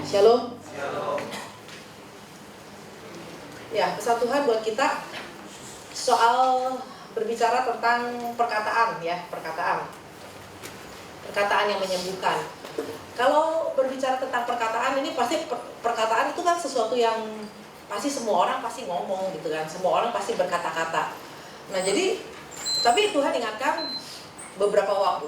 Shalom. Ya, pesan Tuhan buat kita soal berbicara tentang perkataan ya, perkataan yang menyembuhkan. Kalau berbicara tentang perkataan ini pasti perkataan itu kan sesuatu yang pasti semua orang pasti ngomong gitu kan, semua orang pasti berkata-kata. Nah jadi, tapi Tuhan ingatkan beberapa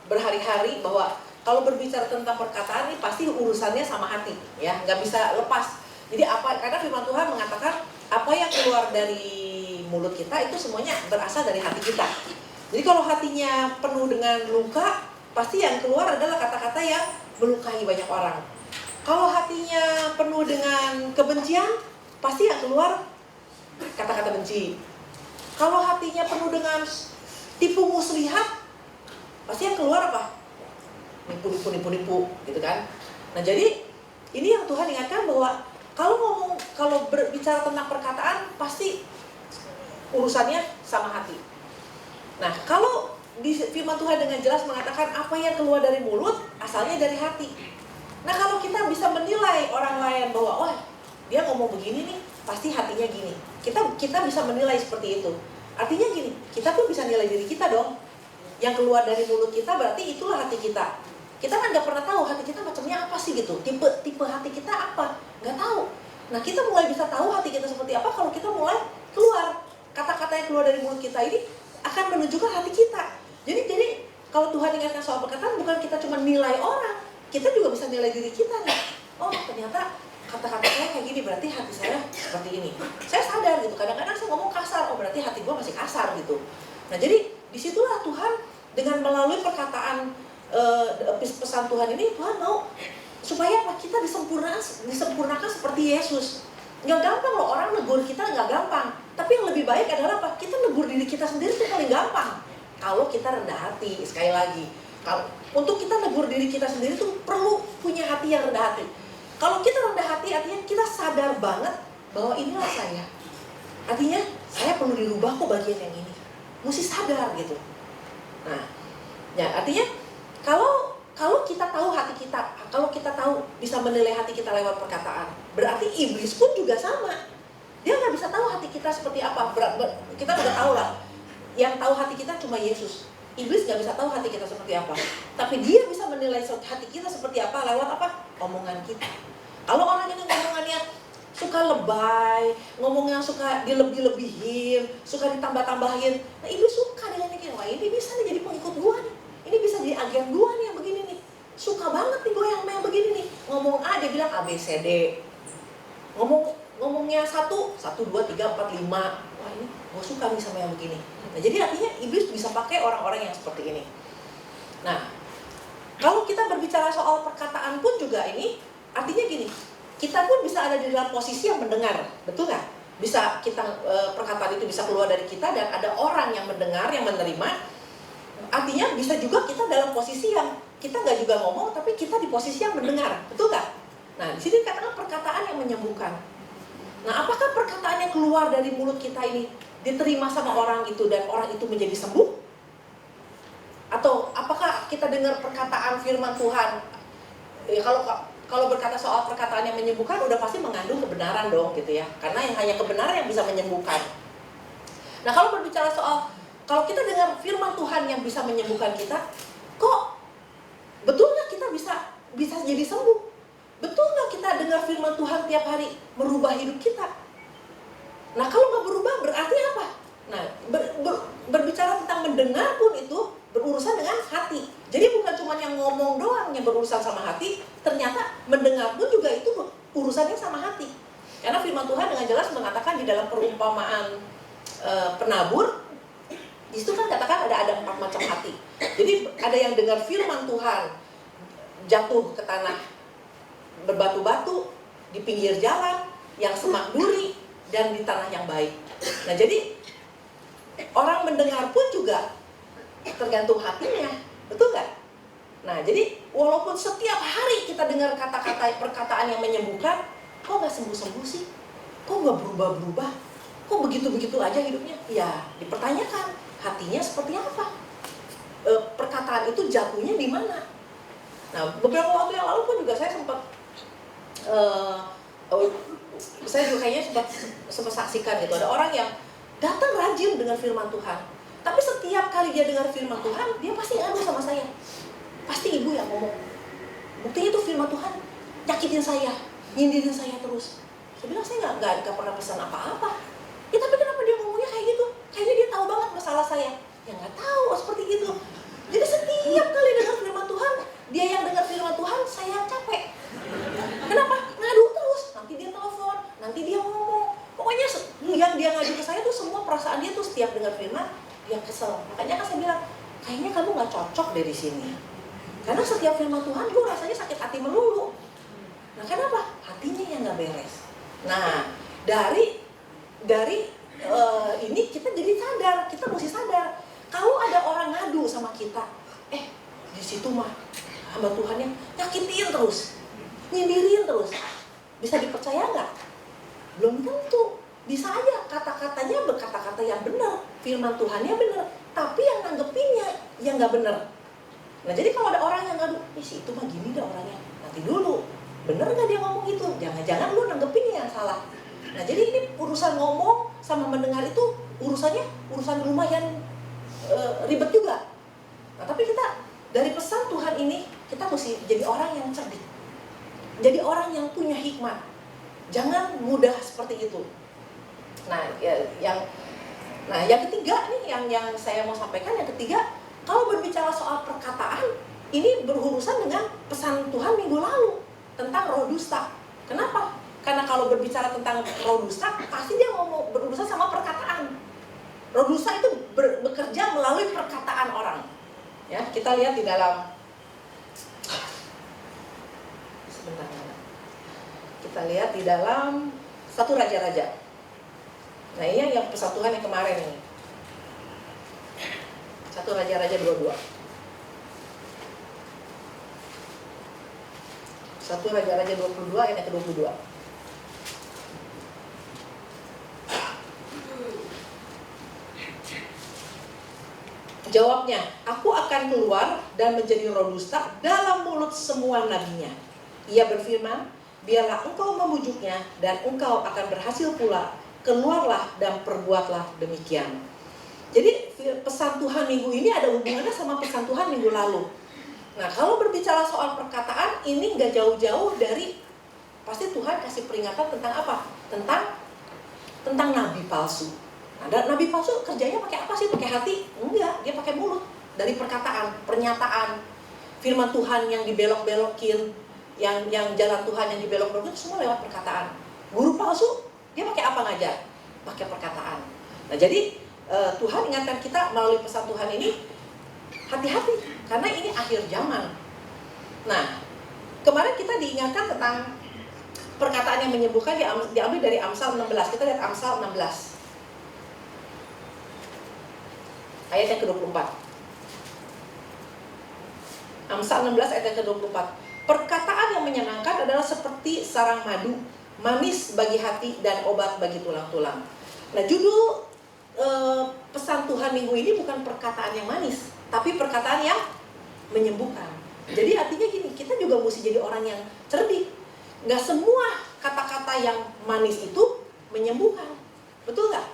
berhari-hari bahwa kalau berbicara tentang perkataan ini pasti urusannya sama hati ya, nggak bisa lepas. Jadi karena firman Tuhan mengatakan apa yang keluar dari mulut kita itu semuanya berasal dari hati kita. Jadi kalau hatinya penuh dengan luka, pasti yang keluar adalah kata-kata yang melukai banyak orang. Kalau hatinya penuh dengan kebencian, pasti yang keluar kata-kata benci. Kalau hatinya penuh dengan tipu muslihat, pasti yang keluar apa? Nipu gitu kan. Nah jadi ini yang Tuhan ingatkan bahwa kalau berbicara tentang perkataan pasti urusannya sama hati. Nah kalau di firman Tuhan dengan jelas mengatakan apa yang keluar dari mulut asalnya dari hati. Nah kalau kita bisa menilai orang lain bahwa wah dia ngomong begini nih pasti hatinya gini, kita bisa menilai seperti itu. Artinya gini, kita pun bisa nilai diri kita dong. Yang keluar dari mulut kita berarti itulah hati kita. Kita kan nggak pernah tahu hati kita macamnya apa sih gitu, tipe hati kita apa, nggak tahu. Nah kita mulai bisa tahu hati kita seperti apa kalau kita mulai keluar kata-kata yang keluar dari mulut kita ini akan menunjukkan hati kita. Jadi kalau Tuhan ingatkan soal perkataan bukan kita cuma nilai orang, kita juga bisa nilai diri kita nih. Oh ternyata kata-kata saya kayak gini berarti hati saya seperti ini. Saya sadar gitu, kadang-kadang saya ngomong kasar, oh berarti hati gue masih kasar gitu. Nah jadi disitulah Tuhan dengan melalui perkataan pesan Tuhan ini, Tuhan mau supaya apa? Kita disempurnakan seperti Yesus. Nggak gampang loh orang negur kita, nggak gampang. Tapi yang lebih baik adalah apa? Kita negur diri kita sendiri itu paling gampang. Kalau kita rendah hati, sekali lagi, untuk kita negur diri kita sendiri itu perlu punya hati yang rendah hati. Kalau kita rendah hati, artinya kita sadar banget bahwa inilah saya. Artinya saya perlu dirubah kok bagian yang ini. Mesti sadar gitu. Nah, ya artinya kalau kita tahu hati kita, kalau kita tahu bisa menilai hati kita lewat perkataan, berarti iblis pun juga sama. Dia nggak bisa tahu hati kita seperti apa. Kita udah tahu lah. Yang tahu hati kita cuma Yesus. Iblis nggak bisa tahu hati kita seperti apa. Tapi dia bisa menilai hati kita seperti apa lewat apa? Omongan kita. Kalau orang ini ngomongannya suka lebay, ngomongnya suka dilebih-lebihin, suka ditambah-tambahin. Nah iblis suka dengan ini. Wah ini bisa nih jadi pengikut gua nih. Ini bisa jadi agen gua nih yang begini nih. Suka banget nih gua yang begini nih. Ngomong A dia bilang A, B, C, D. Ngomongnya 1, 2, 3, 4, 5. Wah ini gua suka nih sama yang begini. Nah jadi artinya iblis bisa pakai orang-orang yang seperti ini. Nah kalau kita berbicara soal perkataan pun juga ini artinya gini, kita pun bisa ada di dalam posisi yang mendengar, betul nggak? Bisa kita perkataan itu bisa keluar dari kita dan ada orang yang mendengar, yang menerima. Artinya bisa juga kita dalam posisi yang kita nggak juga ngomong, tapi kita di posisi yang mendengar, betul nggak? Nah di sini katakan perkataan yang menyembuhkan. Nah apakah perkataan yang keluar dari mulut kita ini diterima sama orang itu dan orang itu menjadi sembuh? Atau apakah kita dengar perkataan firman Tuhan? Ya, kalau berkata soal perkataan yang menyembuhkan udah pasti mengandung kebenaran dong gitu ya. Karena yang hanya kebenaran yang bisa menyembuhkan. Nah kalau berbicara soal kalau kita dengar firman Tuhan yang bisa menyembuhkan kita, kok betul nggak kita bisa jadi sembuh? Betul nggak kita dengar firman Tuhan tiap hari merubah hidup kita? Nah kalau nggak berubah berarti apa? Nah berbicara tentang mendengar pun itu berurusan dengan hati. Jadi bukan cuma yang ngomong doang yang berurusan sama hati, ternyata mendengar pun juga itu urusannya sama hati. Karena firman Tuhan dengan jelas mengatakan di dalam perumpamaan penabur, di situ kan katakan ada 4 macam hati. Jadi ada yang dengar firman Tuhan jatuh ke tanah berbatu-batu di pinggir jalan yang semak duri dan di tanah yang baik. Nah jadi orang mendengar pun juga tergantung hatinya, betul nggak? Nah jadi walaupun setiap hari kita dengar kata-kata perkataan yang menyembuhkan, kok nggak sembuh-sembuh sih? Kok nggak berubah-berubah? Kok begitu-begitu aja hidupnya? Ya dipertanyakan hatinya seperti apa? Perkataan itu jatuhnya di mana? Nah beberapa waktu yang lalu pun juga saya sempat Saya juga kayaknya sempat saksikan gitu, ada orang yang datang rajin dengan firman Tuhan, tapi setiap kali dia dengar firman Tuhan, dia pasti ngadu sama saya. Pasti ibu yang ngomong, buktinya tuh firman Tuhan nyakitin saya, nyindirin saya terus. Saya bilang, saya nggak pernah pesan apa-apa. Ya tapi kenapa dia ngomongnya kayak gitu? Kayaknya dia tahu banget masalah saya. Ya nggak tahu seperti itu. Jadi setiap kali dengar firman Tuhan, dia yang dengar firman Tuhan, saya capek. Kenapa? Ngadu terus. Nanti dia telepon, nanti dia ngomong. Pokoknya yang dia ngadu ke saya tuh semua perasaan dia tuh setiap dengar firman, dia kesel. Makanya kan saya bilang, kayaknya kamu nggak cocok dari sini. Karena setiap firman Tuhan, gue rasanya sakit hati melulu. Nah kenapa? Hatinya yang nggak beres. Nah dari ini kita jadi sadar, kita mesti sadar. Kalau ada orang ngadu sama kita, di situ mah hamba Tuhan yang nyakitin terus, nyindirin terus, bisa dipercaya nggak? Belum tentu. Bisa aja kata-katanya berkata-kata yang benar, firman Tuhannya benar, tapi yang nanggepinnya yang nggak benar. Nah jadi kalau ada orang yang ngadu, si itu mah gini dah orangnya, nanti dulu, bener nggak dia ngomong gitu? Jangan-jangan lu nanggepinnya yang salah. Nah jadi ini urusan ngomong sama mendengar itu urusan lumayan ribet juga. Nah tapi kita dari pesan Tuhan ini, kita mesti jadi orang yang cerdik, jadi orang yang punya hikmat. Jangan mudah seperti itu. Nah yang ketiga nih yang saya mau sampaikan, yang ketiga, kalau berbicara soal perkataan, ini berurusan dengan pesan Tuhan minggu lalu tentang roh dusta. Kenapa? Karena kalau berbicara tentang roh dusta, pasti dia mau berurusan sama perkataan. Roh dusta itu bekerja melalui perkataan orang. Ya, kita lihat di dalam kita lihat di dalam 1 Raja-Raja. Nah, ini yang pesan Tuhan yang kemarin ini. 1 Raja-Raja 22. 1 Raja-Raja 22 ayat yang ke-22. Jawabnya, aku akan keluar dan menjadi roh dusta dalam mulut semua nabinya. Ia berfirman, biarlah engkau membujuknya dan engkau akan berhasil pula. Keluarlah dan perbuatlah demikian. Jadi pesan Tuhan minggu ini ada hubungannya sama pesan Tuhan minggu lalu. Nah kalau berbicara soal perkataan, ini gak jauh-jauh dari, pasti Tuhan kasih peringatan tentang apa? Tentang nabi palsu. Nah, nabi palsu kerjanya pakai apa sih? Pakai hati? Enggak, dia pakai mulut. Dari perkataan, pernyataan, firman Tuhan yang dibelok-belokin, yang jalan Tuhan yang dibelok-belokin, semua lewat perkataan. Guru palsu, dia pakai apa ngajar? Pakai perkataan. Nah jadi Tuhan ingatkan kita melalui pesan Tuhan ini, hati-hati, karena ini akhir zaman. Nah, kemarin kita diingatkan tentang perkataan yang menyembuhkan, diambil dari Amsal 16. Kita lihat Amsal 16. Ayat yang ke-24. Amsal 16 ayat yang ke-24. Perkataan yang menyenangkan adalah seperti sarang madu, manis bagi hati dan obat bagi tulang-tulang. Nah, judul pesan Tuhan minggu ini bukan perkataan yang manis, tapi perkataan yang menyembuhkan. Jadi artinya gini, kita juga mesti jadi orang yang cerdik. Nggak semua kata-kata yang manis itu menyembuhkan, betul nggak?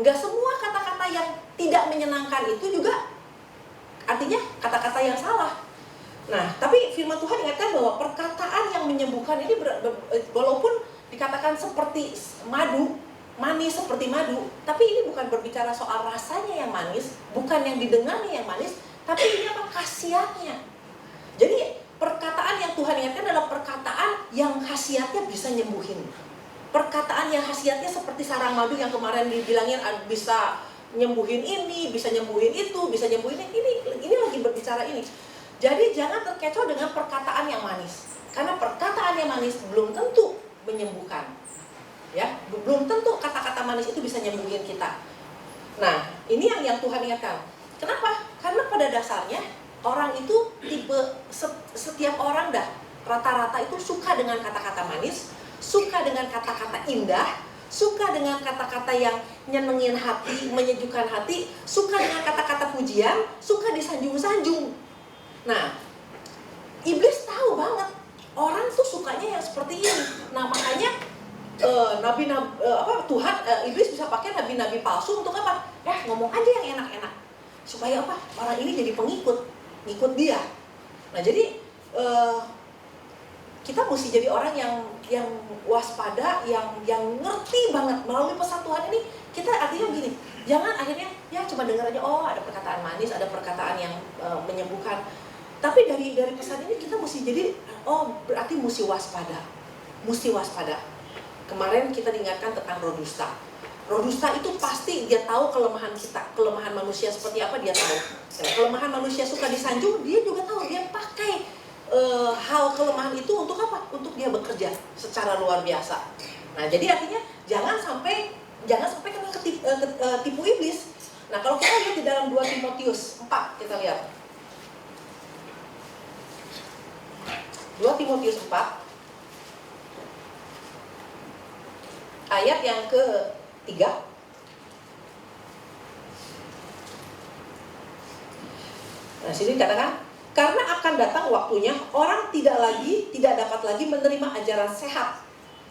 Nggak semua kata-kata yang tidak menyenangkan itu juga artinya kata-kata yang salah. Nah, tapi firman Tuhan ingatkan bahwa perkataan yang menyembuhkan ini walaupun dikatakan seperti madu, manis seperti madu, tapi ini bukan berbicara soal rasanya yang manis, bukan yang didengarnya yang manis, tapi ini apa? Khasiatnya. Jadi perkataan yang Tuhan ingatkan adalah perkataan yang khasiatnya bisa nyembuhin. Perkataan yang khasiatnya seperti sarang madu yang kemarin dibilangin bisa nyembuhin ini, bisa nyembuhin itu, bisa nyembuhin ini lagi berbicara ini. Jadi jangan terkecoh dengan perkataan yang manis, karena perkataan yang manis belum tentu menyembuhkan. Ya, belum tentu kata-kata manis itu bisa nyembuhin kita. Nah, ini yang Tuhan ingatkan. Kenapa? Karena pada dasarnya orang itu setiap orang rata-rata itu suka dengan kata-kata manis, suka dengan kata-kata indah, suka dengan kata-kata yang nyenengin hati, menyejukkan hati, suka dengan kata-kata pujian, suka disanjung-sanjung. Nah, iblis tahu banget Orang tuh sukanya yang seperti ini. Nah makanya Tuhan, iblis bisa pakai nabi-nabi palsu untuk apa? Ngomong aja yang enak-enak. Supaya apa? Orang ini jadi pengikut, ngikut dia. Nah jadi kita mesti jadi orang yang waspada, yang ngerti banget melalui pesan Tuhan ini. Kita artinya begini, jangan akhirnya cuma dengar aja, ada perkataan manis, ada perkataan yang menyembuhkan. Tapi dari pesan ini kita mesti jadi, berarti mesti waspada. Kemarin kita diingatkan tentang roh dusta. Roh dusta itu pasti dia tahu kelemahan kita, kelemahan manusia seperti apa dia tahu. Kelemahan manusia suka disanjung, dia juga tahu, dia pakai hal kelemahan itu untuk apa? Untuk dia bekerja secara luar biasa. Nah, jadi artinya jangan sampai kena tipu iblis. Nah, kalau kita lihat di dalam 2 Timotius 4, kita lihat. 2 Timotius 4 ayat yang ke-3. Nah, sini dikatakan, karena akan datang waktunya orang tidak dapat lagi menerima ajaran sehat,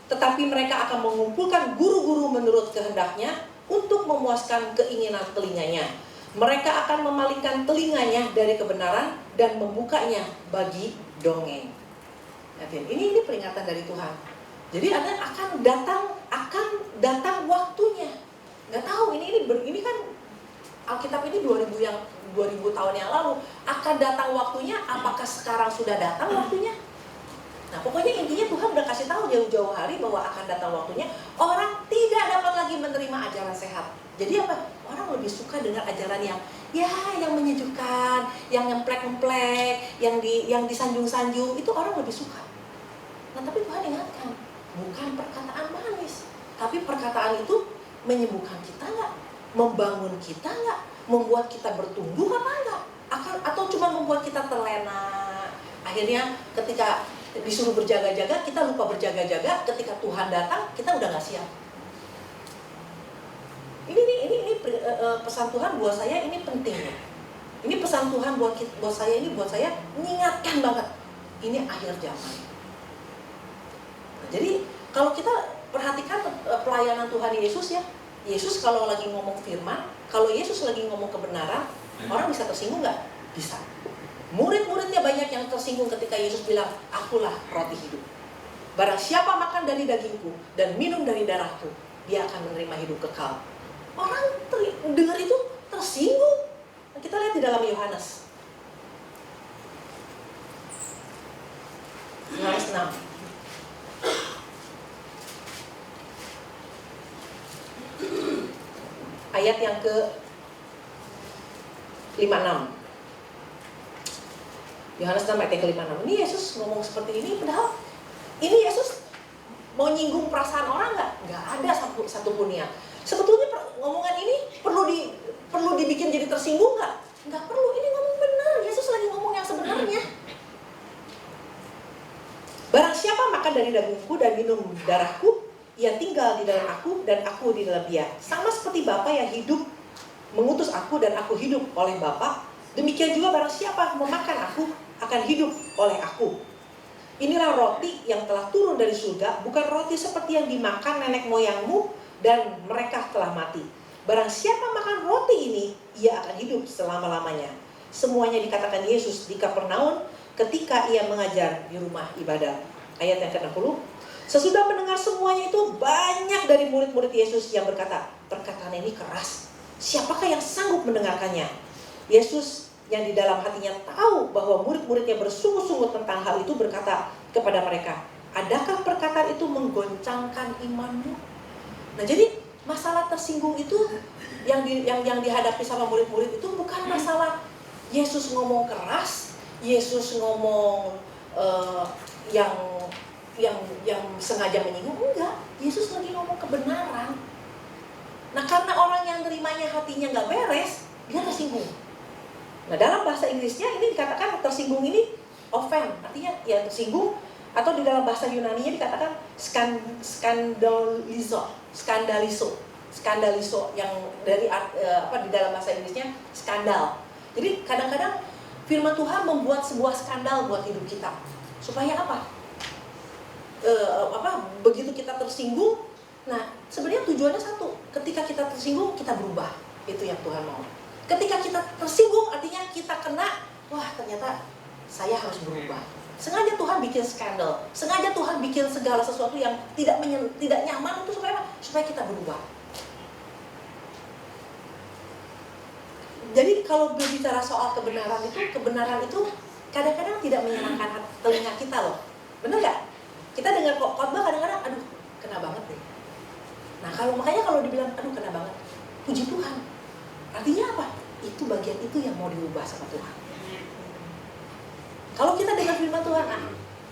tetapi mereka akan mengumpulkan guru-guru menurut kehendaknya untuk memuaskan keinginan telinganya. Mereka akan memalingkan telinganya dari kebenaran dan membukanya bagi dongeng. Ini peringatan dari Tuhan. Jadi akan datang waktunya. Nggak tahu ini kan Alkitab ini 2000 tahun yang lalu. Akan datang waktunya, apakah sekarang sudah datang waktunya? Nah, pokoknya intinya Tuhan udah kasih tahu jauh-jauh hari bahwa akan datang waktunya orang tidak dapat lagi menerima ajaran sehat. Jadi apa? Orang lebih suka dengan ajaran yang menyejukkan, yang ngemplek-ngemplek, yang disanjung-sanjung, itu orang lebih suka. Nah, tapi Tuhan ingatkan, bukan perkataan manis, tapi perkataan itu menyembuhkan kita nggak? Membangun kita nggak? Membuat kita bertumbuh apa enggak? Atau cuma membuat kita terlena? Akhirnya ketika disuruh berjaga-jaga, kita lupa berjaga-jaga. Ketika Tuhan datang, kita udah nggak siap. Ini pesan Tuhan buat saya ini penting. Ini pesan Tuhan buat saya mengingatkan banget. Ini akhir zaman. Jadi kalau kita perhatikan pelayanan Tuhan Yesus Yesus kalau lagi ngomong firman, kalau Yesus lagi ngomong kebenaran, orang bisa tersinggung nggak? Bisa. Murid-muridnya banyak yang tersinggung ketika Yesus bilang, akulah roti hidup. Barang siapa makan dari dagingku dan minum dari darahku, dia akan menerima hidup kekal. Orang dengar itu tersinggung. Kita lihat di dalam Yohanes 6. Ayat yang ke-56. Yohanes 6 ayat yang ke-56. Ini Yesus ngomong seperti ini, padahal ini Yesus mau nyinggung perasaan orang nggak? Nggak ada satupun ya. Sebetulnya ngomongan ini perlu dibikin jadi tersinggung nggak? Nggak perlu, ini ngomong benar. Yesus lagi ngomong yang sebenarnya. Barang siapa makan dari dagingku dan minum darahku, ia tinggal di dalam aku dan aku di dalam dia. Sama seperti Bapa yang hidup mengutus aku dan aku hidup oleh Bapa, demikian juga barang siapa memakan aku akan hidup oleh aku. Inilah roti yang telah turun dari surga, bukan roti seperti yang dimakan nenek moyangmu dan mereka telah mati. Barang siapa makan roti ini, ia akan hidup selama-lamanya. Semuanya dikatakan Yesus di Kapernaum ketika ia mengajar di rumah ibadah. Ayat yang ke-60. Sesudah mendengar semuanya itu, banyak dari murid-murid Yesus yang berkata, perkataan ini keras, siapakah yang sanggup mendengarkannya? Yesus yang di dalam hatinya tahu bahwa murid-muridnya bersungguh-sungguh tentang hal itu berkata kepada mereka, adakah perkataan itu menggoncangkan imanmu? Nah, jadi masalah tersinggung itu yang dihadapi sama murid-murid itu bukan masalah Yesus ngomong keras, Yesus ngomong yang sengaja menyinggung, enggak. Yesus lagi ngomong kebenaran. Nah, karena orang yang nerimanya hatinya nggak beres, dia tersinggung. Nah, dalam bahasa Inggrisnya ini dikatakan tersinggung ini offend, artinya ya tersinggung, atau di dalam bahasa Yunani-nya dikatakan skandaliso yang dari di dalam bahasa Inggrisnya skandal. Jadi kadang-kadang firman Tuhan membuat sebuah skandal buat hidup kita. Supaya apa? begitu kita tersinggung, nah sebenarnya tujuannya satu, ketika kita tersinggung kita berubah, itu yang Tuhan mau. Ketika kita tersinggung artinya kita kena, wah ternyata saya harus berubah. Sengaja Tuhan bikin skandal, sengaja Tuhan bikin segala sesuatu yang tidak nyaman itu supaya kita berubah. Jadi kalau berbicara soal kebenaran itu kadang-kadang tidak menyenangkan telinga kita loh. Bener gak? Kita dengar khotbah kadang-kadang, aduh kena banget deh. Nah makanya kalau dibilang, aduh kena banget, puji Tuhan. Artinya apa? Itu bagian itu yang mau diubah sama Tuhan. Kalau kita dengar firman Tuhan,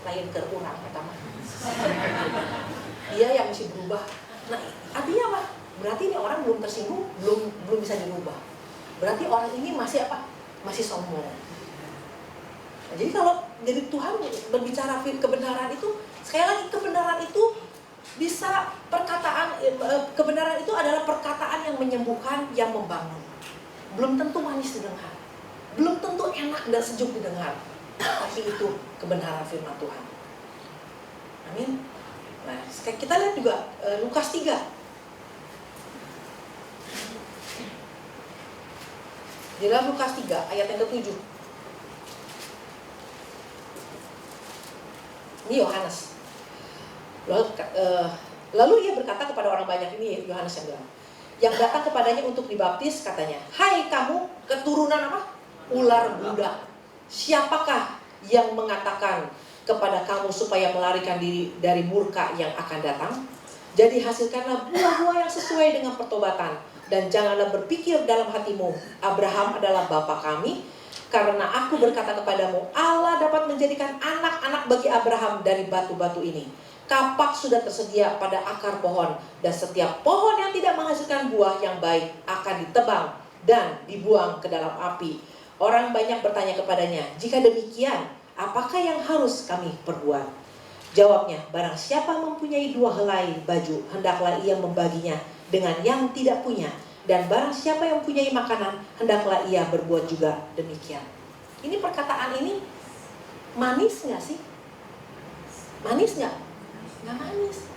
lain ke orang pertama. Dia yang mesti berubah. Nah artinya apa? Berarti ini orang belum tersinggung, belum bisa dirubah. Berarti orang ini masih apa? Masih sombong. Nah, jadi kalau dari Tuhan berbicara kebenaran itu, sekali lagi kebenaran itu bisa kebenaran itu adalah perkataan yang menyembuhkan, yang membangun. Belum tentu manis didengar, belum tentu enak dan sejuk didengar, tapi itu kebenaran firman Tuhan. Amin. Nah, kita lihat juga Lukas 3. Di dalam Lukas 3 ayat yang ke-7. Ini Yohanes. Lalu ia berkata kepada orang banyak, ini Yohanes yang bilang, yang datang kepadanya untuk dibaptis, katanya, hai kamu keturunan apa? Ular Budak. Siapakah yang mengatakan kepada kamu supaya melarikan diri dari murka yang akan datang? Jadi hasilkanlah buah-buah yang sesuai dengan pertobatan. Dan janganlah berpikir dalam hatimu, Abraham adalah bapa kami, karena aku berkata kepadamu, Allah dapat menjadikan anak-anak bagi Abraham dari batu-batu ini. Kapak sudah tersedia pada akar pohon, dan setiap pohon yang tidak menghasilkan buah yang baik akan ditebang dan dibuang ke dalam api. Orang banyak bertanya kepadanya, jika demikian, apakah yang harus kami perbuat? Jawabnya, barang siapa mempunyai 2 helai baju, hendaklah ia membaginya dengan yang tidak punya. Dan barang siapa yang mempunyai makanan, hendaklah ia berbuat juga demikian. Ini perkataan ini manis gak sih? Manis gak? Gak manis.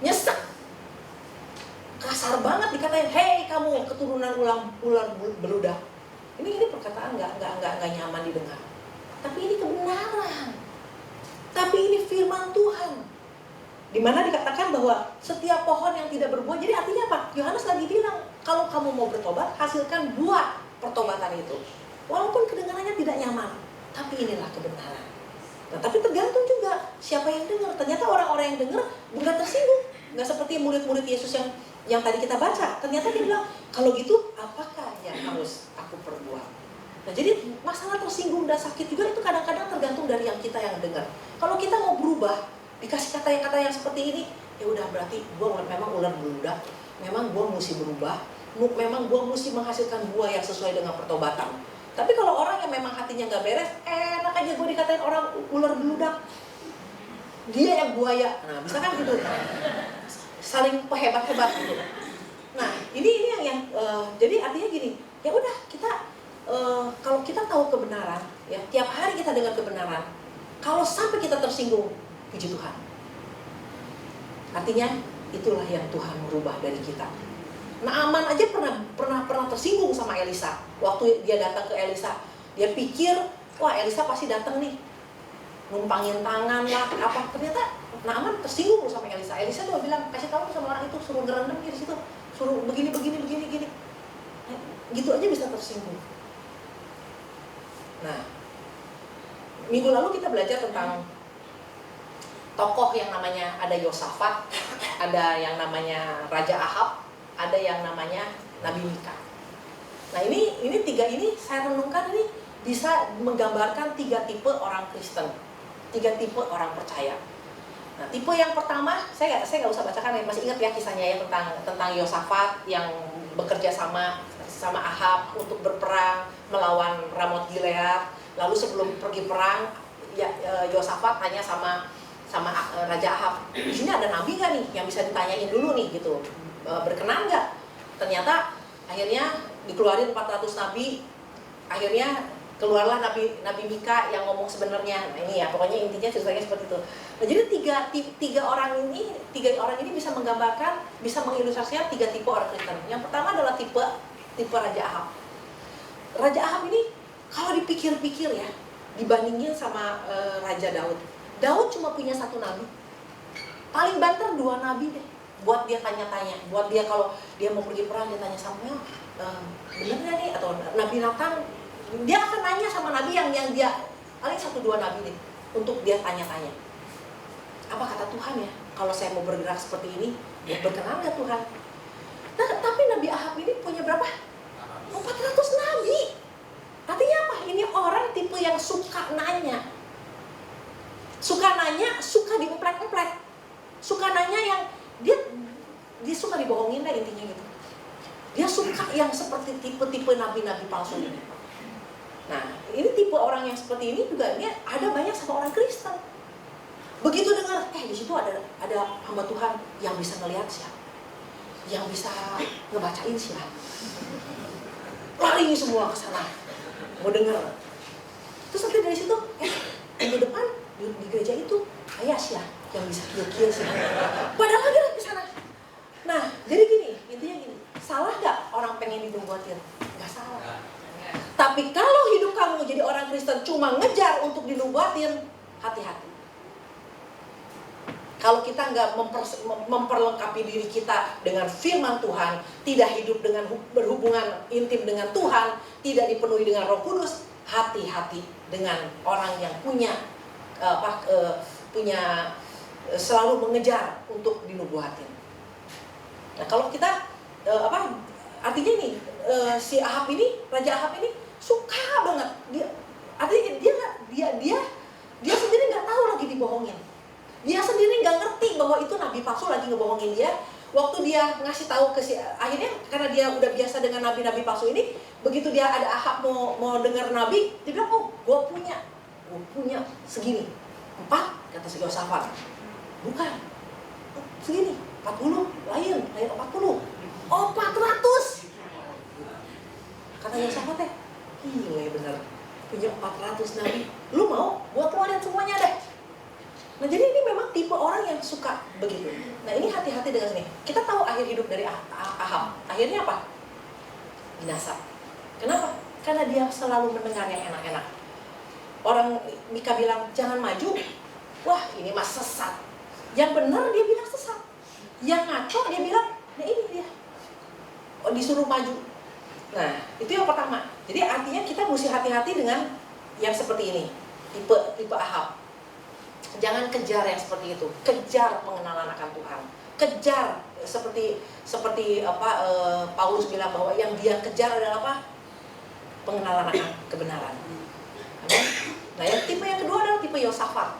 Nyesek. Kasar banget dikatain, hei kamu keturunan ular beludak. Ini perkataan gak nyaman didengar. Tapi ini kebenaran. Tapi ini firman Tuhan. Di mana dikatakan bahwa setiap pohon yang tidak berbuah, jadi artinya apa? Yohanes lagi bilang, kalau kamu mau bertobat, hasilkan buah pertobatan itu. Walaupun kedengarannya tidak nyaman, tapi inilah kebenaran. Nah, tapi tergantung juga siapa yang dengar. Ternyata orang-orang yang dengar bukan tersinggung, nggak seperti murid-murid Yesus yang tadi kita baca. Ternyata dia bilang, kalau gitu, apakah yang harus aku perbuat? Nah, jadi masalah tersinggung dan sakit juga itu kadang-kadang tergantung dari yang kita yang dengar. Kalau kita mau berubah, dikasih kata-kata yang seperti ini, ya udah berarti gue memang ular beludak, memang gue mesti berubah, memang gue mesti menghasilkan buah yang sesuai dengan pertobatan. Tapi kalau orang yang memang hatinya nggak beres, enak aja gue dikatain orang ular beludak, dia yang buaya. Nah, misalkan gitu, saling hebat-hebat gitu. Nah, ini yang jadi artinya gini, ya udah kita kalau kita tahu kebenaran, ya tiap hari kita dengar kebenaran. Kalau sampai kita tersinggung, puji Tuhan. Artinya itulah yang Tuhan merubah dari kita. Naaman aja pernah tersinggung sama Elisa. Waktu dia datang ke Elisa, dia pikir, wah Elisa pasti datang nih, numpangin tangan lah, apa. Ternyata Naaman tersinggung sama Elisa. Elisa tuh bilang, kasih tahu sama orang itu, suruh ngerendam di situ, suruh begini. Gitu aja bisa tersinggung. Nah, minggu lalu kita belajar tentang tokoh yang namanya ada Yosafat, ada yang namanya Raja Ahab, ada yang namanya Nabi Mika. Nah ini 3 ini saya renungkan, ini bisa menggambarkan 3 tipe orang Kristen, 3 tipe orang percaya. Nah tipe yang pertama, saya nggak usah bacakan, masih ingat ya kisahnya ya tentang Yosafat yang bekerja sama Ahab untuk berperang melawan Ramot Gilead. Lalu sebelum pergi perang, Yosafat tanya sama Raja Ahab, di sini ada nabi nggak nih yang bisa ditanyain dulu nih gitu, berkenan nggak? Ternyata akhirnya dikeluarin 400 nabi. Akhirnya keluarlah Nabi Mika yang ngomong sebenarnya. Nah ini ya, pokoknya intinya ceritanya seperti itu. Nah jadi tiga orang ini bisa menggambarkan, bisa mengilustrasikan 3 tipe orang Kristen. Yang pertama adalah tipe Raja Ahab. Raja Ahab ini kalau dipikir-pikir ya, dibandingin sama Raja Daud. Daud cuma punya 1 nabi. Paling banter 2 nabi deh. Buat dia tanya-tanya, buat dia kalau dia mau pergi perang dia tanya Samuel, bener nggak nih? Atau Nabi Nathan, dia akan nanya sama nabi yang dia paling 1-2 nabi deh untuk dia tanya-tanya. Apa kata Tuhan ya? Kalau saya mau bergerak seperti ini, ya berkenan nggak Tuhan? Nah, tapi Nabi Ahab ini punya berapa? 400 nabi. Artinya apa? Ini orang tipe yang suka nanya. Suka nanya, suka diemplek-emplek. Suka nanya yang dia suka dibohongin deh intinya gitu. Dia suka yang seperti tipe-tipe nabi-nabi palsu ini. Nah, ini tipe orang yang seperti ini juga ini ada banyak sama orang Kristen. Begitu dengar, di situ ada hamba Tuhan yang bisa ngelihat siapa, yang bisa ngebacain siapa. Lari semua ke sana, mau dengar. Terus nanti dari situ, di depan di gereja itu ayah sih yang bisa kira-kira sih. Padahal lagi ke sana. Nah, jadi gini, intinya gini, salah gak orang pengen dinubuatin? Gak salah. Tapi kalau hidup kamu jadi orang Kristen cuma ngejar untuk dinubuatin, hati-hati. Kalau kita nggak memperlengkapi diri kita dengan firman Tuhan, tidak hidup dengan berhubungan intim dengan Tuhan, tidak dipenuhi dengan Roh Kudus, hati-hati dengan orang yang punya selalu mengejar untuk dinubuatin. Nah, kalau kita artinya nih si Ahab ini, Raja Ahab ini suka banget dia sendiri nggak tahu lagi dibohongin. Dia sendiri nggak ngerti bahwa itu nabi palsu lagi ngebohongin dia. Waktu dia ngasih tahu akhirnya karena dia udah biasa dengan nabi-nabi palsu ini, begitu dia ada Ahab mau dengar nabi, dia bilang, gue punya segini. 4, kata si Yosafat. Bukan, segini, 40, lain 40. 400. Kata Yosafat gila bener, punya 400 nabi. Lu mau? Gua keluarin semuanya deh. Nah jadi ini memang tipe orang yang suka begitu. Nah ini hati-hati dengan sini. Kita tahu akhir hidup dari Ahab. Akhirnya apa? Binasa. Kenapa? Karena dia selalu mendengar yang enak-enak. Orang Mika bilang jangan maju. Wah ini mas sesat. Yang benar dia bilang sesat. Yang ngaco dia bilang, nah ini dia. Disuruh maju. Nah itu yang pertama. Jadi artinya kita mesti hati-hati dengan yang seperti ini. Tipe Ahab. Jangan kejar yang seperti itu. Kejar pengenalan akan Tuhan. Kejar seperti Paulus bilang bahwa yang dia kejar adalah apa? Pengenalan akan kebenaran. Nah, yang tipe yang kedua adalah tipe Yosafat.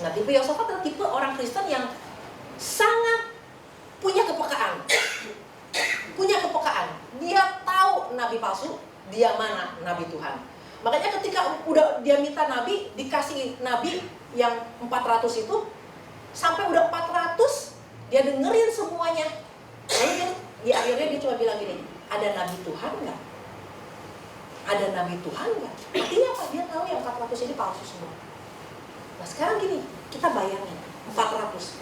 Nah, tipe Yosafat adalah tipe orang Kristen yang sangat punya kepekaan. Punya kepekaan. Dia tahu nabi palsu, dia mana nabi Tuhan. Makanya ketika udah dia minta nabi, dikasih nabi yang 400 itu, sampai udah 400, dia dengerin semuanya. Lalu di akhirnya dia cuma bilang gini, ada nabi Tuhan nggak? Ada nabi Tuhan nggak? Artinya apa? Dia tahu yang 400 ini palsu semua. Nah sekarang gini, kita bayangin 400.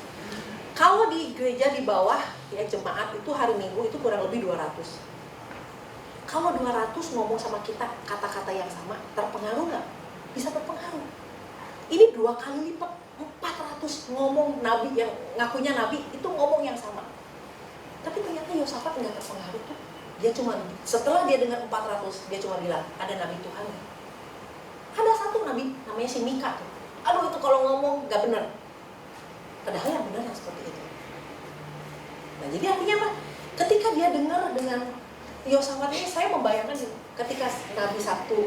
Kalau di gereja di bawah, ya jemaat itu hari Minggu itu kurang lebih 200. Kalau 200 ngomong sama kita kata-kata yang sama, terpengaruh nggak? Bisa terpengaruh. Ini 2 kali lipat, 400 ngomong nabi yang ngakunya nabi itu ngomong yang sama. Tapi ternyata Yosafat nggak terpengaruh tuh. Dia cuma setelah dia dengar 400, dia cuma bilang ada nabi Tuhan. Ada satu nabi namanya si Mika tuh. Aduh itu kalau ngomong nggak benar. Padahal yang benar yang seperti itu. Nah jadi artinya apa? Ketika dia dengar dengan Yosafat ini, saya membayangkan ketika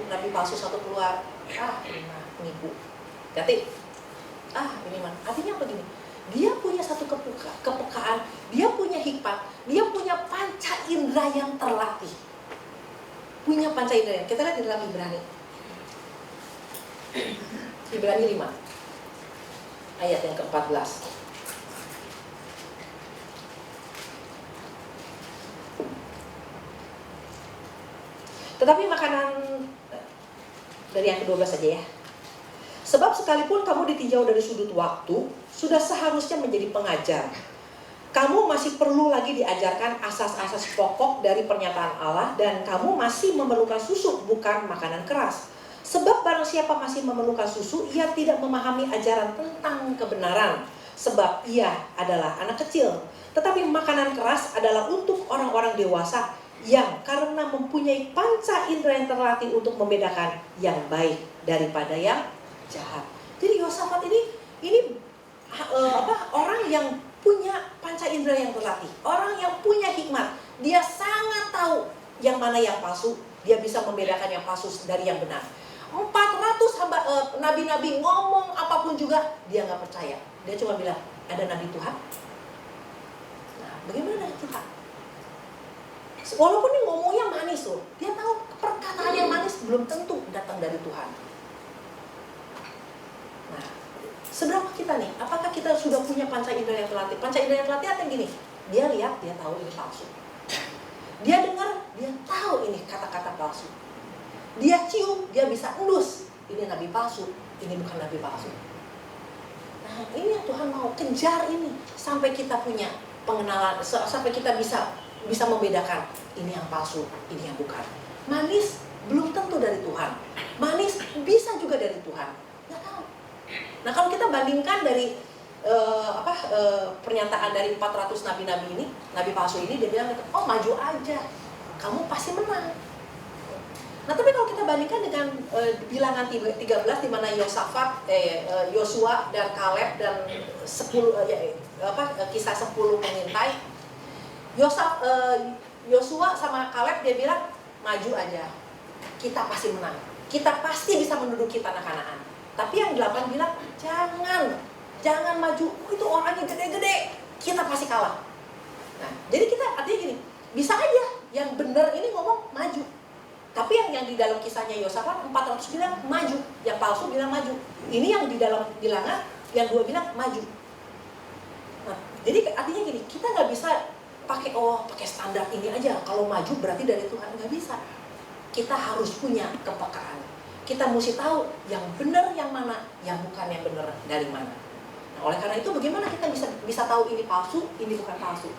nabi palsu satu keluar, penipu. Jadi, ini mah. Artinya apa gini? Dia punya satu kepekaan, dia punya hikmat, dia punya panca indera yang terlatih. Punya panca indera. Kita lihat di dalam Ibrani. Ibrani 5. Ayat yang ke-14. Tetapi makanan Dari yang ke-12 saja ya. Sebab sekalipun kamu ditinjau dari sudut waktu, sudah seharusnya menjadi pengajar. Kamu masih perlu lagi diajarkan asas-asas pokok dari pernyataan Allah, dan kamu masih memerlukan susu, bukan makanan keras. Sebab barang siapa masih memerlukan susu, ia tidak memahami ajaran tentang kebenaran, sebab ia adalah anak kecil. Tetapi makanan keras adalah untuk orang-orang dewasa yang karena mempunyai panca indera yang terlatih untuk membedakan yang baik daripada yang jahat. Jadi Yosafat ini orang yang punya panca indera yang terlatih, orang yang punya hikmat. Dia sangat tahu yang mana yang palsu, dia bisa membedakan yang palsu dari yang benar. 400 nabi-nabi ngomong apapun juga dia nggak percaya. Dia cuma bilang, ada nabi Tuhan. Nah, bagaimana dengan kita? Walaupun dia ngomongnya manis loh, dia tahu perkataan yang manis belum tentu datang dari Tuhan. Nah, seberapa kita nih? Apakah kita sudah punya panca indera yang terlatih? Panca indera yang terlatih artinya gini, dia lihat, dia tahu ini palsu. Dia dengar, dia tahu ini kata-kata palsu. Dia cium, dia bisa endus, ini nabi palsu, ini bukan nabi palsu. Nah, ini yang Tuhan mau kejar ini sampai kita punya pengenalan, sampai kita bisa membedakan ini yang palsu, ini yang bukan. Manis belum tentu dari Tuhan, manis bisa juga dari Tuhan. Nggak tahu. Nah, kalau kita bandingkan dari pernyataan dari 400 nabi-nabi ini, nabi palsu ini, dia bilang, oh maju aja, kamu pasti menang. Nah, tapi kalau kita bandingkan dengan bilangan 13 di mana Yosafat, Yosua dan Kaleb dan 10 kisah 10 mengintai, Yosua sama Kaleb dia bilang maju aja, kita pasti menang, kita pasti bisa menduduki tanah Kanaan. Tapi yang 8 bilang jangan maju, itu orangnya gede-gede, kita pasti kalah. Nah, jadi kita artinya gini, bisa aja yang benar ini ngomong maju. Tapi yang di dalam kisahnya Yosafat 400 bilang maju, yang palsu bilang maju. Ini yang di dalam bilangan yang 2 bilang maju. Nah, jadi artinya gini, kita nggak bisa pakai standar ini aja. Kalau maju berarti dari Tuhan, nggak bisa. Kita harus punya kepekaan. Kita mesti tahu yang benar yang mana, yang bukan yang benar dari mana. Nah, oleh karena itu bagaimana kita bisa tahu ini palsu, ini bukan palsu?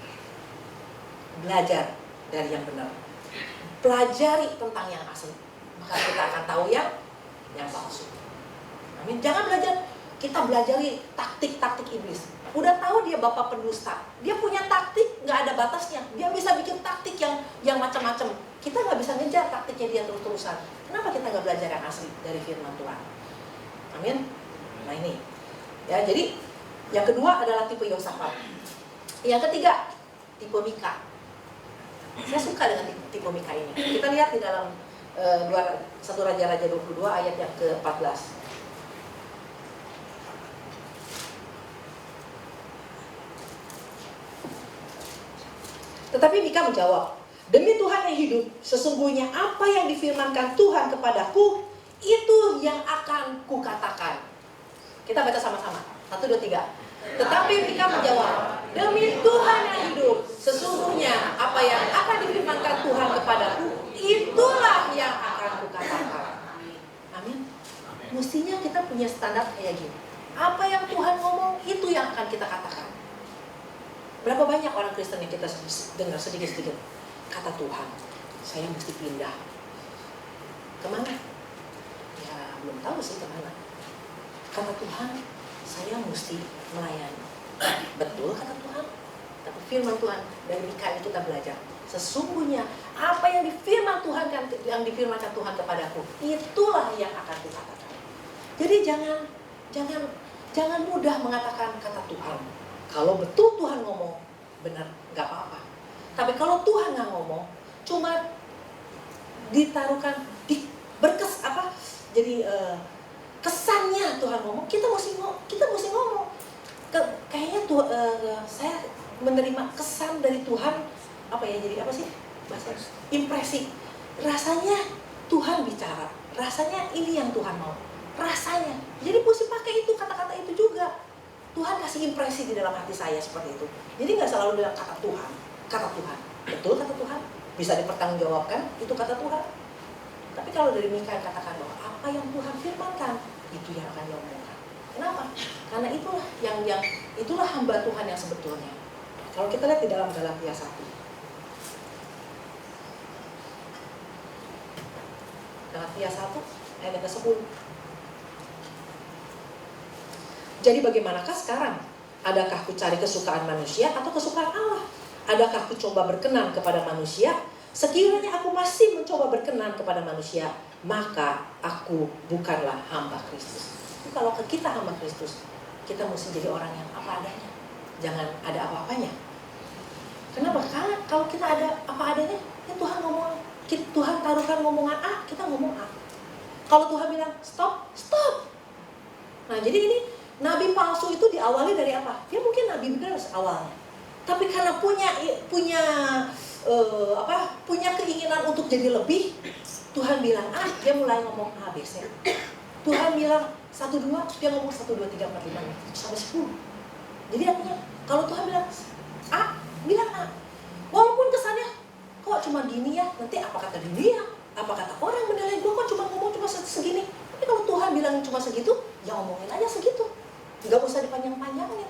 Belajar dari yang benar. Pelajari tentang yang asli, maka kita akan tahu yang palsu. Amin. Jangan kita belajari taktik-taktik iblis. Udah tahu dia bapak pendusta, dia punya taktik nggak ada batasnya. Dia bisa bikin taktik yang macam-macam. Kita nggak bisa ngejar taktiknya dia terus-terusan. Kenapa kita nggak belajar yang asli dari firman Tuhan? Amin. Nah ini, ya jadi yang kedua adalah tipe Yosafat. Yang ketiga tipe Mika. Saya suka dengan tipe Mika ini. Kita lihat di dalam 1 Raja-Raja 22 ayat yang ke-14. Tetapi Mika menjawab, demi Tuhan yang hidup, sesungguhnya apa yang difirmankan Tuhan kepadaku, itu yang akan kukatakan. Kita baca sama-sama. 1, 2, 3. Tetapi Mika menjawab, demi Tuhan yang hidup, sesungguhnya apa yang akan difirmankan Tuhan kepadaku, itulah yang akan kukatakan. Amin. Mestinya kita punya standar kayak gini. Apa yang Tuhan ngomong, itu yang akan kita katakan. Berapa banyak orang Kristen yang kita dengar sedikit-sedikit kata Tuhan, saya mesti pindah. Kemana? Ya belum tahu sih kemana. Kata Tuhan, saya mesti melayani. Betul kata Tuhan. Tapi firman Tuhan dari Mika ini kita belajar. Sesungguhnya apa yang difirmankan Tuhan kepadaku, itulah yang akan kukatakan. Jadi jangan mudah mengatakan kata Tuhan. Kalau betul Tuhan ngomong, benar, nggak apa-apa. Tapi kalau Tuhan nggak ngomong, cuma ditaruhkan kesannya Tuhan ngomong, kita mesti ngomong. Kayaknya saya menerima kesan dari Tuhan bahasa impresi. Rasanya Tuhan bicara, rasanya ini yang Tuhan mau, rasanya. Jadi mesti pakai itu kata-kata itu juga. Tuhan kasih impresi di dalam hati saya seperti itu. Jadi nggak selalu bilang kata Tuhan. Betul kata Tuhan. Bisa dipertanggungjawabkan, itu kata Tuhan. Tapi kalau dari Mika katakan bahwa apa apa yang Tuhan firmankan, itu yang akan diomongkan. Kenapa? Karena itulah hamba Tuhan yang sebetulnya. Kalau kita lihat di dalam Galatia 1. Galatia 1 ayat ke-10. Jadi bagaimanakah sekarang? Adakah ku cari kesukaan manusia atau kesukaan Allah? Adakah ku coba berkenan kepada manusia? Sekiranya aku masih mencoba berkenan kepada manusia, maka aku bukanlah hamba Kristus. Jadi kalau kita hamba Kristus, kita mesti jadi orang yang apa adanya. Jangan ada apa-apanya. Kenapa? Karena kalau kita ada apa adanya, ya Tuhan taruhkan ngomongan A, kita ngomong A. Kalau Tuhan bilang stop, stop. Nah jadi ini nabi palsu itu diawali dari apa? Dia mungkin nabi benar awalnya, tapi karena punya keinginan untuk jadi lebih, Tuhan bilang A, dia mulai ngomong A, B, C. Tuhan bilang 1, 2, dia ngomong 1, 2, 3, 4, 5, sampai 10. Jadi artinya kalau Tuhan bilang A, bilang A. Walaupun kesannya kok cuma gini ya, nanti apa kata dia, apa kata orang menilai gue kok cuma ngomong cuma segini. Tapi kalau Tuhan bilang cuma segitu, ya ngomongin aja segitu, nggak usah dipanjang-panjangin.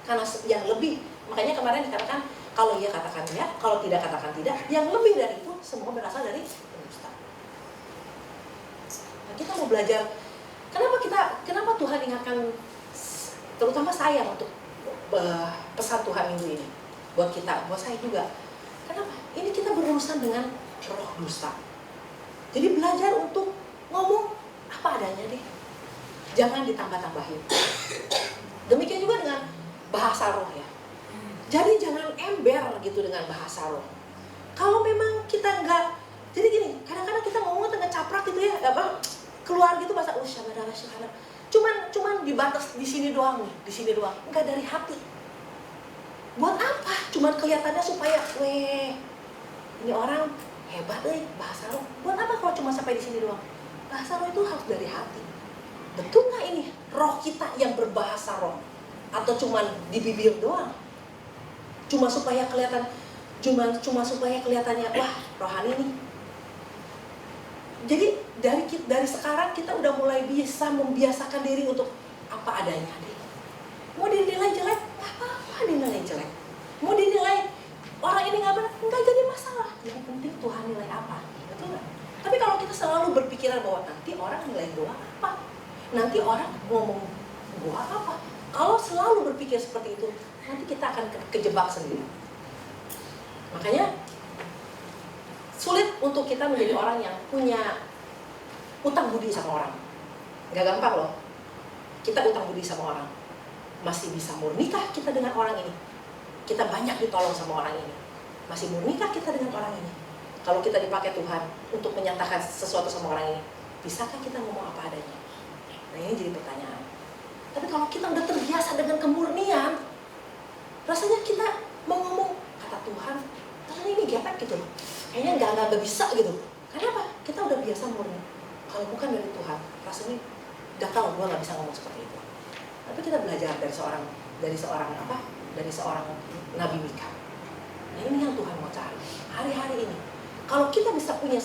Karena yang lebih, makanya kemarin dikatakan kalau iya katakan ya, kalau tidak katakan tidak. Yang lebih dari itu semua berasal dari pendusta. Nah, kita mau belajar. Kenapa Tuhan ingatkan, terutama saya untuk pesan Tuhan minggu ini buat kita, buat saya juga. Kenapa? Ini kita berurusan dengan roh dusta. Jadi belajar untuk ngomong apa adanya deh. Jangan ditambah-tambahin. Demikian juga dengan bahasa roh ya. Jadi jangan ember gitu dengan bahasa roh. Kalau memang kita enggak, jadi gini, kadang-kadang kita ngomong tengah caprak gitu ya, keluar gitu bahasa syahana. Cuman dibatas di sini doang nih, di sini doang. Enggak dari hati. Buat apa? Cuman kelihatannya supaya ini orang hebat bahasa roh. Buat apa kalau cuma sampai di sini doang? Bahasa roh itu harus dari hati. Betul nggak ini roh kita yang berbahasa roh? Atau cuman di bibir doang? Cuma supaya kelihatannya wah rohani nih. Jadi dari sekarang kita udah mulai bisa membiasakan diri untuk apa adanya deh. Mau dinilai jelek, nggak apa-apa dinilai jelek. Mau dinilai orang ini nggak benar, nggak jadi masalah. Yang penting Tuhan nilai apa, betul nggak? Tapi kalau kita selalu berpikiran bahwa nanti orang nilai gua apa, nanti orang ngomong gua apa, kalau selalu berpikir seperti itu, nanti kita akan kejebak sendiri. Makanya sulit untuk kita menjadi orang yang punya utang budi sama orang. Nggak gampang loh. Kita utang budi sama orang. Masih bisa murnikah kita dengan orang ini? Kita banyak ditolong sama orang ini. Masih murnikah kita dengan orang ini? Kalau kita dipakai Tuhan untuk menyatakan sesuatu sama orang ini, bisakah kita ngomong apa adanya? Nah ini jadi pertanyaan. Tapi kalau kita udah terbiasa dengan kemurnian, rasanya kita mau ngomong kata Tuhan, rasanya ini gepek gitu loh. Kayaknya nggak bisa gitu. Kenapa? Kita udah biasa murni. Kalau bukan dari Tuhan, rasanya gatal, gue nggak bisa ngomong seperti itu. Tapi kita belajar dari seorang Nabi Mika. Nah ini yang Tuhan mau cari hari-hari ini. Kalau kita bisa punya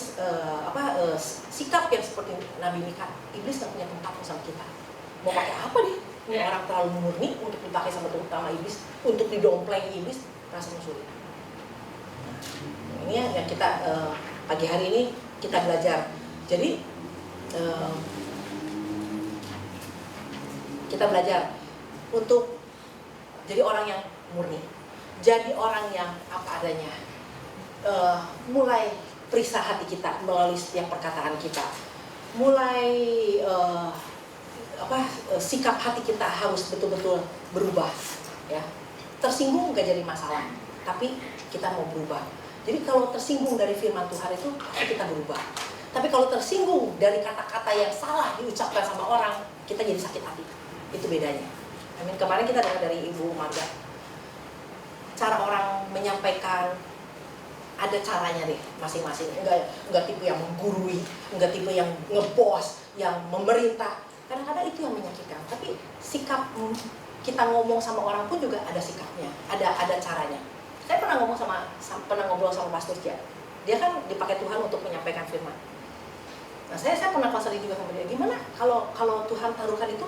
sikap yang seperti Nabi Mika, iblis nggak punya tempat sama kita. Mau pakai apa dia? Ini orang terlalu murni untuk dipakai sama iblis, untuk didompleng iblis, rasanya sulit. Nah, ini yang kita pagi hari ini kita belajar. Jadi kita belajar untuk jadi orang yang murni, jadi orang yang apa adanya, mulai periksa hati kita melalui setiap perkataan kita, mulai sikap hati kita harus betul-betul berubah, ya. Tersinggung gak jadi masalah, tapi kita mau berubah. Jadi kalau tersinggung dari firman Tuhan itu kita berubah. Tapi kalau tersinggung dari kata-kata yang salah diucapkan sama orang, kita jadi sakit hati. Itu bedanya. Amin. Kemarin kita dengar dari Ibu Marga, cara orang menyampaikan ada caranya deh masing-masing. Enggak tipe yang menggurui, enggak tipe yang ngebos, yang memerintah. Kadang-kadang itu yang menyakitkan. Tapi sikap kita ngomong sama orang pun juga ada sikapnya, ada caranya. Saya pernah ngobrol sama Pastor Cia. Dia kan dipakai Tuhan untuk menyampaikan firman. Nah saya pernah pasal ini juga sama dia. Gimana kalau Tuhan taruhkan itu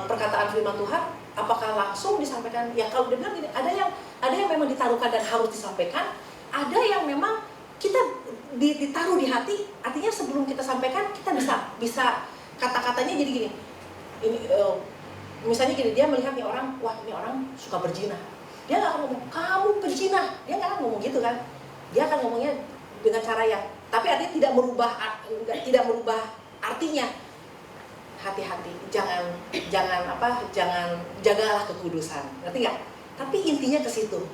perkataan firman Tuhan, apakah langsung disampaikan? Ya kalau dia bilang gini, ada yang memang ditaruhkan dan harus disampaikan, ada yang memang kita ditaruh di hati, artinya sebelum kita sampaikan kita bisa kata-katanya jadi gini. Ini misalnya gini, dia melihat nih orang, wah ini orang suka berzina. Dia nggak akan ngomong kamu berzina, dia nggak akan ngomong gitu kan. Dia akan ngomongnya dengan cara yang, tapi artinya tidak merubah artinya. Hati-hati, jangan jagalah kekudusan, ngerti nggak? Tapi intinya ke situ.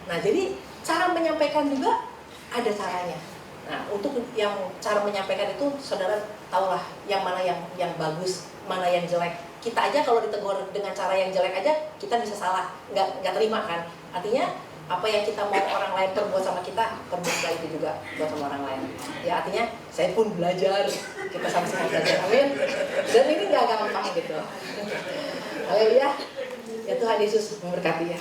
Nah jadi cara menyampaikan juga ada caranya. Nah untuk yang cara menyampaikan itu saudara tahulah yang mana yang bagus, mana yang jelek. Kita aja kalau ditegur dengan cara yang jelek aja kita bisa salah, nggak terima kan? Artinya apa yang kita mau orang lain perbuat sama kita, perbuatlah itu juga buat sama orang lain. Ya artinya saya pun belajar, kita sama-sama belajar, amin. Dan ini nggak gampang gitu. Haleluya. Ya Tuhan Yesus memberkati ya.